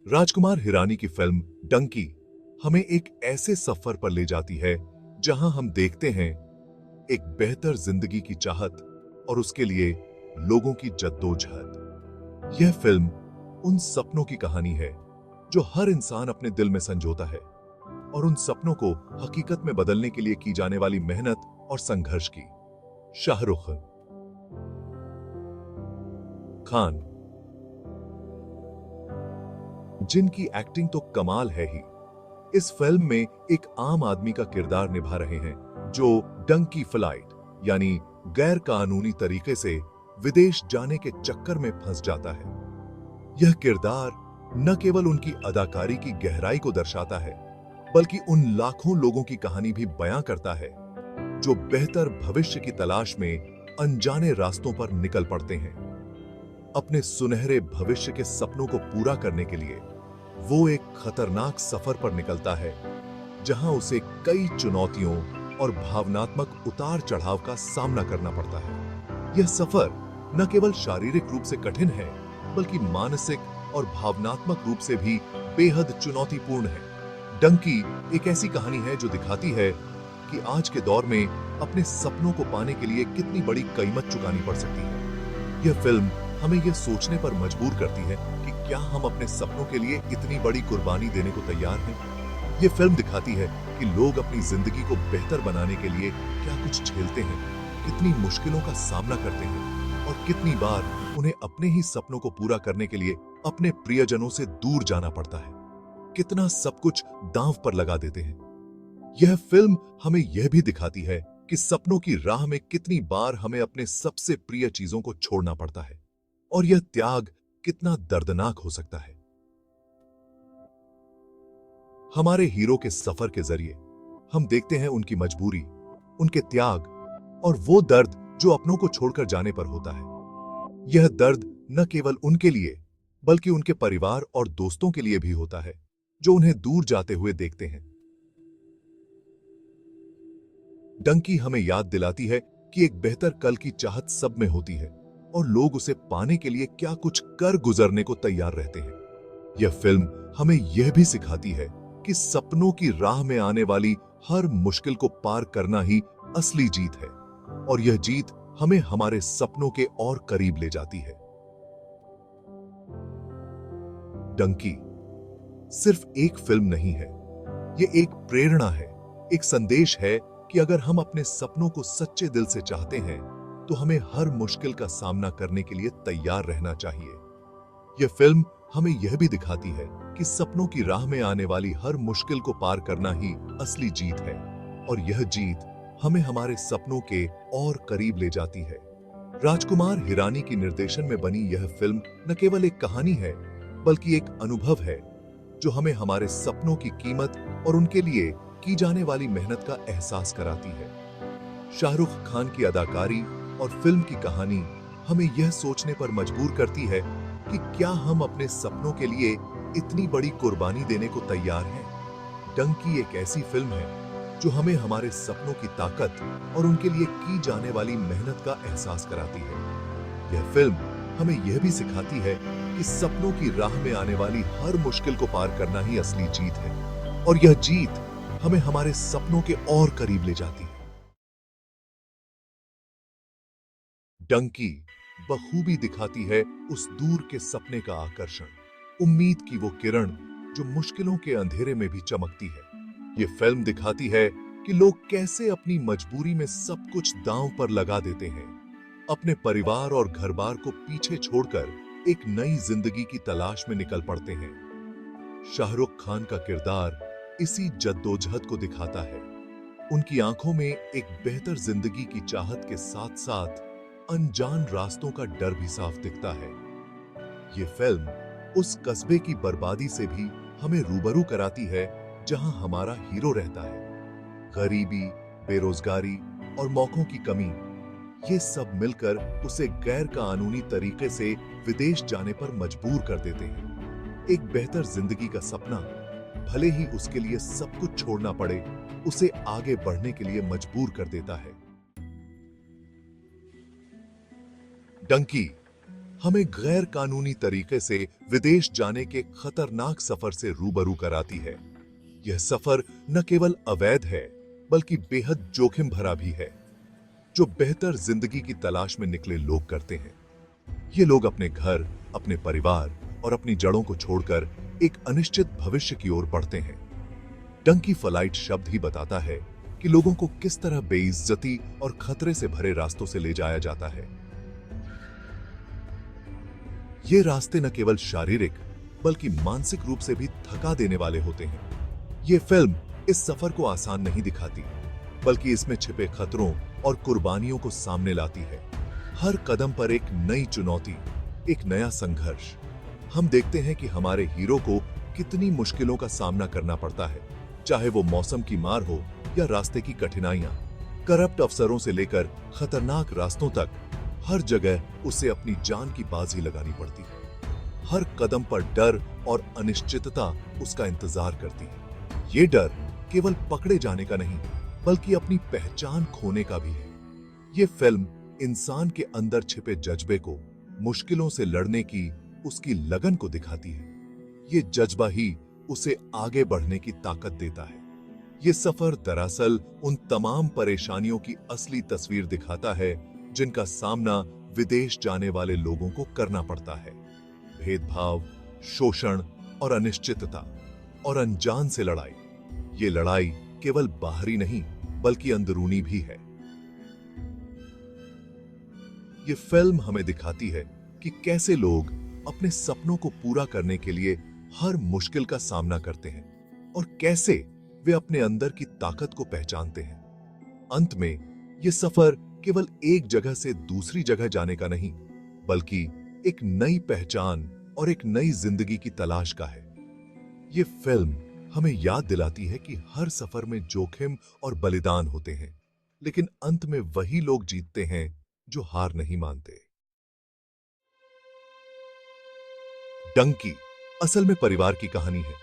राजकुमार हिरानी की फिल्म डंकी हमें एक ऐसे सफर पर ले जाती है जहां हम देखते हैं एक बेहतर जिंदगी की चाहत और उसके लिए लोगों की जद्दोजहद। यह फिल्म उन सपनों की कहानी है जो हर इंसान अपने दिल में संजोता है और उन सपनों को हकीकत में बदलने के लिए की जाने वाली मेहनत और संघर्ष की। शाहरुख खान, जिनकी एक्टिंग तो कमाल है ही, इस फिल्म में एक आम आदमी का किरदार निभा रहे हैं जो डंकी फ्लाइट यानी गैर कानूनी तरीके से विदेश जाने के चक्कर में फंस जाता है। यह किरदार न केवल उनकी अदाकारी की गहराई को दर्शाता है, बल्कि उन लाखों लोगों की कहानी भी बयां करता है जो बेहतर भविष्य की तलाश में अनजाने रास्तों पर निकल पड़ते हैं। अपने सुनहरे भविष्य के सपनों को पूरा करने के लिए वो एक खतरनाक सफर पर निकलता है जहां उसे कई चुनौतियों और भावनात्मक उतार चढ़ाव का सामना करना पड़ता है। यह सफर न केवल शारीरिक रूप से कठिन है, बल्कि मानसिक और भावनात्मक रूप से भी बेहद चुनौतीपूर्ण है। डंकी एक ऐसी कहानी है जो दिखाती है कि आज के दौर में अपने सपनों को पाने के लिए कितनी बड़ी कीमत चुकानी पड़ सकती है। यह फिल्म हमें यह सोचने पर मजबूर करती है कि क्या हम अपने सपनों के लिए इतनी बड़ी कुर्बानी देने को तैयार हैं? यह फिल्म दिखाती है कि लोग अपनी जिंदगी को बेहतर बनाने के लिए क्या कुछ झेलते हैं, कितनी मुश्किलों का सामना करते हैं और कितनी बार उन्हें अपने ही सपनों को पूरा करने के लिए अपने प्रियजनों से दूर जाना पड़ता है, कितना सब कुछ दांव पर लगा देते हैं। यह फिल्म हमें यह भी दिखाती है कि सपनों की राह में कितनी बार हमें अपने सबसे प्रिय चीजों को छोड़ना पड़ता है और यह त्याग कितना दर्दनाक हो सकता है। हमारे हीरो के सफर के जरिए हम देखते हैं उनकी मजबूरी, उनके त्याग और वो दर्द जो अपनों को छोड़कर जाने पर होता है। यह दर्द न केवल उनके लिए बल्कि उनके परिवार और दोस्तों के लिए भी होता है जो उन्हें दूर जाते हुए देखते हैं। डंकी हमें याद दिलाती है कि एक बेहतर कल की चाहत सब में होती है और लोग उसे पाने के लिए क्या कुछ कर गुजरने को तैयार रहते हैं। यह फिल्म हमें यह भी सिखाती है कि सपनों की राह में आने वाली हर मुश्किल को पार करना ही असली जीत है और यह जीत हमें हमारे सपनों के और करीब ले जाती है। डंकी सिर्फ एक फिल्म नहीं है, यह एक प्रेरणा है, एक संदेश है कि अगर हम अपने सपनों को सच्चे दिल से चाहते हैं तो हमें हर मुश्किल का सामना करने के लिए तैयार रहना चाहिए। यह फिल्म हमें यह भी दिखाती है कि सपनों की राह में आने वाली हर मुश्किल को पार करना ही असली जीत है और यह जीत हमें हमारे सपनों के और करीब ले जाती है। राजकुमार हिरानी की निर्देशन में बनी यह फिल्म न केवल एक कहानी है, बल्कि एक अनुभव है जो हमें हमारे सपनों की कीमत और उनके लिए की जाने वाली मेहनत का एहसास कराती है। शाहरुख खान की अदाकारी और फिल्म की कहानी हमें यह सोचने पर मजबूर करती है कि क्या हम अपने सपनों के लिए इतनी बड़ी कुर्बानी देने को तैयार हैं। डंकी एक ऐसी फिल्म है जो हमें हमारे सपनों की ताकत और उनके लिए की जाने वाली मेहनत का एहसास कराती है। यह फिल्म हमें यह भी सिखाती है कि सपनों की राह में आने वाली हर मुश्किल को पार करना ही असली जीत है और यह जीत हमें हमारे सपनों के और करीब ले जाती है। डंकी बखूबी दिखाती है उस दूर के सपने का आकर्षण, उम्मीद की वो किरण जो मुश्किलों के अंधेरे में भी चमकती है। ये फिल्म दिखाती है कि लोग कैसे अपनी मजबूरी में सब कुछ दांव पर लगा देते हैं, अपने परिवार और घर-बार को पीछे छोड़कर एक नई जिंदगी की तलाश में निकल पड़ते हैं। शाहरुख खान का किरदार इसी जद्दोजहद को दिखाता है। उनकी आंखों में एक बेहतर जिंदगी की चाहत के साथ-साथ अनजान रास्तों का डर भी साफ दिखता है। ये फिल्म उस कस्बे की बर्बादी से भी हमें रूबरू कराती है जहां हमारा हीरो रहता है। गरीबी, बेरोजगारी और मौकों की कमी, ये सब मिलकर उसे गैर कानूनी तरीके से विदेश जाने पर मजबूर कर देते हैं। एक बेहतर जिंदगी का सपना, भले ही उसके लिए सब कुछ छोड़ना पड़े, उसे आगे बढ़ने के लिए मजबूर कर देता है। डंकी हमें गैर कानूनी तरीके से विदेश जाने के खतरनाक सफर से रूबरू कराती है। यह सफर न केवल अवैध है, बल्कि बेहद जोखिम भरा भी है, जो बेहतर जिंदगी की तलाश में निकले लोग करते हैं। ये लोग अपने घर, अपने परिवार और अपनी जड़ों को छोड़कर एक अनिश्चित भविष्य की ओर बढ़ते हैं। डंकी फ्लाइट शब्द ही बताता है कि लोगों को किस तरह बेइज्जती और खतरे से भरे रास्तों से ले जाया जाता है। ये रास्ते न केवल शारीरिक बल्कि मानसिक रूप से भी थका देने वाले होते हैं। ये फिल्म इस सफर को आसान नहीं दिखाती, बल्कि इसमें छिपे खतरों और कुर्बानियों को सामने लाती है। हर कदम पर एक नई चुनौती, एक नया संघर्ष। हम देखते हैं कि हमारे हीरो को कितनी मुश्किलों का सामना करना पड़ता है, चाहे वो मौसम की मार हो या रास्ते की कठिनाइयां। करप्ट अफसरों से लेकर खतरनाक रास्तों तक हर जगह उसे अपनी जान की बाजी लगानी पड़ती है। हर कदम पर डर और अनिश्चितता उसका इंतजार करती है। ये डर केवल पकड़े जाने का नहीं, बल्कि अपनी पहचान खोने का भी है। ये फिल्म इंसान के अंदर छिपे जज्बे को, मुश्किलों से लड़ने की उसकी लगन को दिखाती है। ये जज्बा ही उसे आगे बढ़ने की ताकत देता है। ये सफर दरअसल उन तमाम परेशानियों की असली तस्वीर दिखाता है जिनका सामना विदेश जाने वाले लोगों को करना पड़ता है। भेदभाव, शोषण और अनिश्चितता और अनजान से लड़ाई। ये लड़ाई केवल बाहरी नहीं, बल्कि अंदरूनी भी है। ये फिल्म हमें दिखाती है कि कैसे लोग अपने सपनों को पूरा करने के लिए हर मुश्किल का सामना करते हैं और कैसे वे अपने अंदर की ताकत को पहचानते हैं। अंत में ये सफर केवल एक जगह से दूसरी जगह जाने का नहीं, बल्कि एक नई पहचान और एक नई जिंदगी की तलाश का है। ये फिल्म हमें याद दिलाती है कि हर सफर में जोखिम और बलिदान होते हैं, लेकिन अंत में वही लोग जीतते हैं जो हार नहीं मानते। डंकी असल में परिवार की कहानी है।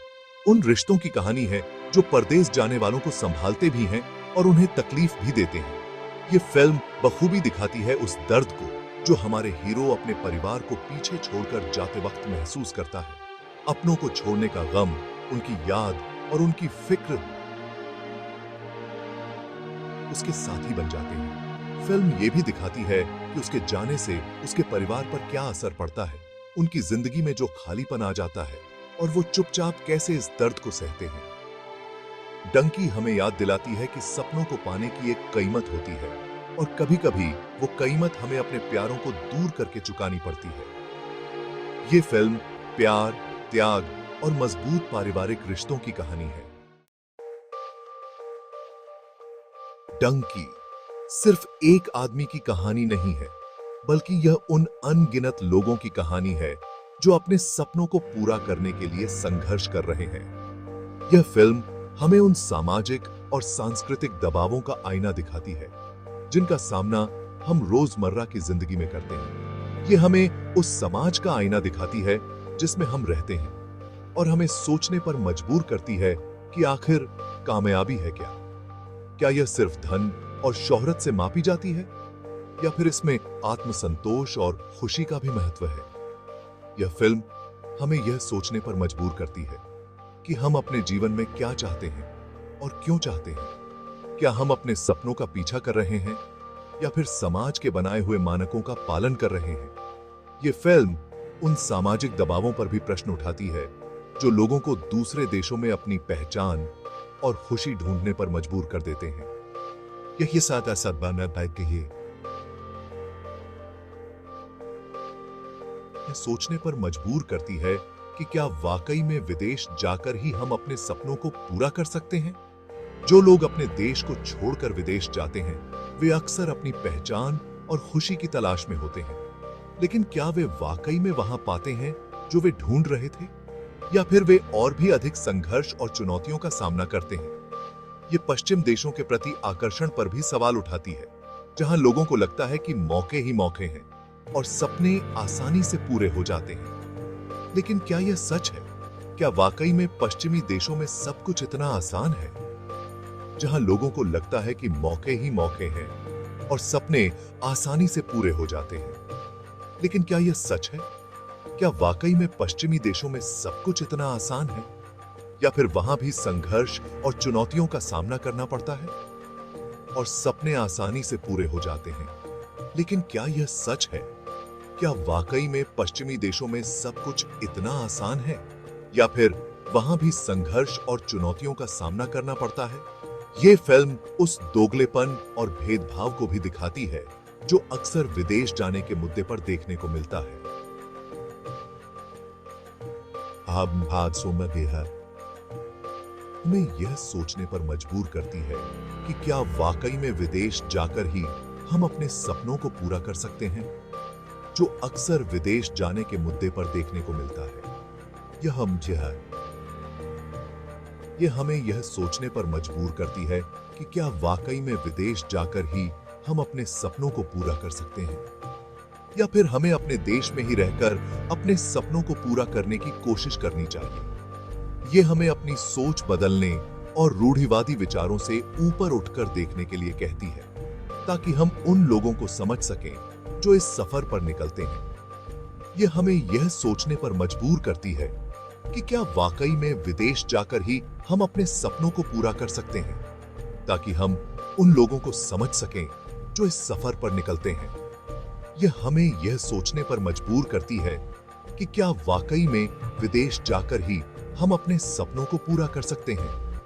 उन रिश्तों की कहानी है जो परदेश जाने वालों को संभालते भी हैं और उन्हें तकलीफ भी देते हैं। ये फिल्म बखूबी दिखाती है उस दर्द को जो हमारे हीरो अपने परिवार को पीछे छोड़कर जाते वक्त महसूस करता है। अपनों को छोड़ने का गम, उनकी याद और उनकी फिक्र उसके साथी बन जाते हैं। फिल्म ये भी दिखाती है कि उसके जाने से उसके परिवार पर क्या असर पड़ता है, उनकी जिंदगी में जो खालीपन आ जाता है और वो चुपचाप कैसे इस दर्द को सहते हैं। डंकी हमें याद दिलाती है कि सपनों को पाने की एक कीमत होती है और कभी-कभी वो कीमत हमें अपने प्यारों को दूर करके चुकानी पड़ती है। ये फिल्म प्यार, त्याग और मजबूत पारिवारिक रिश्तों की कहानी है। डंकी सिर्फ एक आदमी की कहानी नहीं है, बल्कि यह उन अनगिनत लोगों की कहानी है जो अपने सपनों को पूरा करने के लिए संघर्ष कर रहे हैं। यह फिल्म हमें उन सामाजिक और सांस्कृतिक दबावों का आईना दिखाती है जिनका सामना हम रोजमर्रा की जिंदगी में करते हैं। ये हमें उस समाज का आईना दिखाती है जिसमें हम रहते हैं और हमें सोचने पर मजबूर करती है कि आखिर कामयाबी है क्या? क्या यह सिर्फ धन और शोहरत से मापी जाती है, या फिर इसमें आत्मसंतोष और खुशी का भी महत्व है? यह फिल्म हमें यह सोचने पर मजबूर करती है कि हम अपने जीवन में क्या चाहते हैं और क्यों चाहते हैं। क्या हम अपने सपनों का पीछा कर रहे हैं या फिर समाज के बनाए हुए मानकों का पालन कर रहे हैं? यह फिल्म उन सामाजिक दबावों पर भी प्रश्न उठाती है जो लोगों को दूसरे देशों में अपनी पहचान और खुशी ढूंढने पर मजबूर कर देते हैं। यही साथ ऐसा बना कहिए सोचने पर मजबूर करती है कि क्या वाकई में विदेश जाकर ही हम अपने सपनों को पूरा कर सकते हैं? जो लोग अपने देश को छोड़कर विदेश जाते हैं, वे अक्सर अपनी पहचान और खुशी की तलाश में होते हैं, लेकिन क्या वे वाकई में वहां पाते हैं जो वे ढूंढ रहे थे, या फिर वे और भी अधिक संघर्ष और चुनौतियों का सामना करते हैं? ये पश्चिम देशों के प्रति आकर्षण पर भी सवाल उठाती है, जहां लोगों को लगता है कि मौके ही मौके हैं और सपने आसानी से पूरे हो जाते हैं। लेकिन क्या यह सच है? क्या वाकई में पश्चिमी देशों में सब कुछ इतना आसान है, जहां लोगों को लगता है कि मौके ही मौके हैं और सपने आसानी से पूरे हो जाते हैं? लेकिन क्या यह सच है? क्या वाकई में पश्चिमी देशों में सब कुछ इतना आसान है, या फिर वहां भी संघर्ष और चुनौतियों का सामना करना पड़ता है और सपने आसानी से पूरे हो जाते हैं? लेकिन क्या यह सच है? क्या वाकई में पश्चिमी देशों में सब कुछ इतना आसान है, या फिर वहां भी संघर्ष और चुनौतियों का सामना करना पड़ता है? ये फिल्म उस दोगलेपन और भेदभाव को भी दिखाती है जो अक्सर विदेश जाने के मुद्दे पर देखने को मिलता है। अब हादसों में बेहद हमें यह सोचने पर मजबूर करती है कि क्या वाकई में विदेश जाकर ही हम अपने सपनों को पूरा कर सकते हैं, जो अक्सर विदेश जाने के मुद्दे पर देखने को मिलता है। यह हमें यह सोचने पर मजबूर करती है कि क्या वाकई में विदेश जाकर ही हम अपने सपनों को पूरा कर सकते हैं, या फिर हमें अपने देश में ही रहकर अपने सपनों को पूरा करने की कोशिश करनी चाहिए। यह हमें अपनी सोच बदलने और रूढ़िवादी विचारों से ऊपर उठकर देखने के लिए कहती है, ताकि हम उन लोगों को समझ सकें जो इस सफर पर निकलते हैं। यह हमें यह सोचने पर मजबूर करती है कि क्या वाकई में विदेश जाकर ही हम अपने सपनों को पूरा कर सकते हैं, ताकि हम उन लोगों को समझ सकें जो इस सफर पर निकलते हैं। यह हमें यह सोचने पर मजबूर करती है कि क्या वाकई में विदेश जाकर ही हम अपने सपनों को पूरा कर सकते हैं,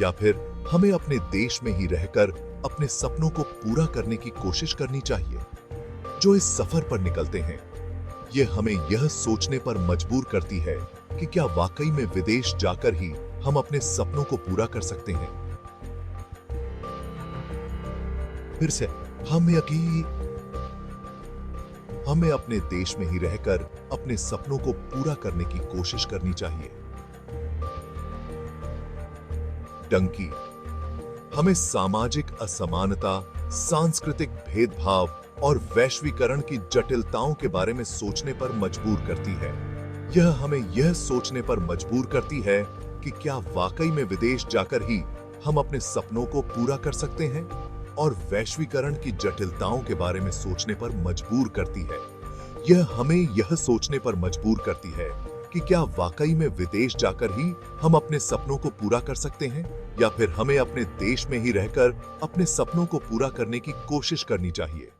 या फिर हमें अपने देश में ही रहकर अपने सपनों को पूरा करने की कोशिश करनी चाहिए जो इस सफर पर निकलते हैं। यह हमें यह सोचने पर मजबूर करती है कि क्या वाकई में विदेश जाकर ही हम अपने सपनों को पूरा कर सकते हैं। फिर से हमें अपने देश में ही रहकर अपने सपनों को पूरा करने की कोशिश करनी चाहिए। डंकी हमें सामाजिक असमानता, सांस्कृतिक भेदभाव और वैश्वीकरण की जटिलताओं के बारे में सोचने पर मजबूर करती है। यह हमें यह सोचने पर मजबूर करती है कि क्या वाकई में विदेश जाकर ही हम अपने सपनों को पूरा कर सकते हैं, और वैश्वीकरण की जटिलताओं के बारे में सोचने पर मजबूर करती है। यह हमें यह सोचने पर मजबूर करती है कि क्या वाकई में विदेश जाकर ही हम अपने सपनों को पूरा कर सकते हैं, या फिर हमें अपने देश में ही रहकर अपने सपनों को पूरा करने की कोशिश करनी चाहिए।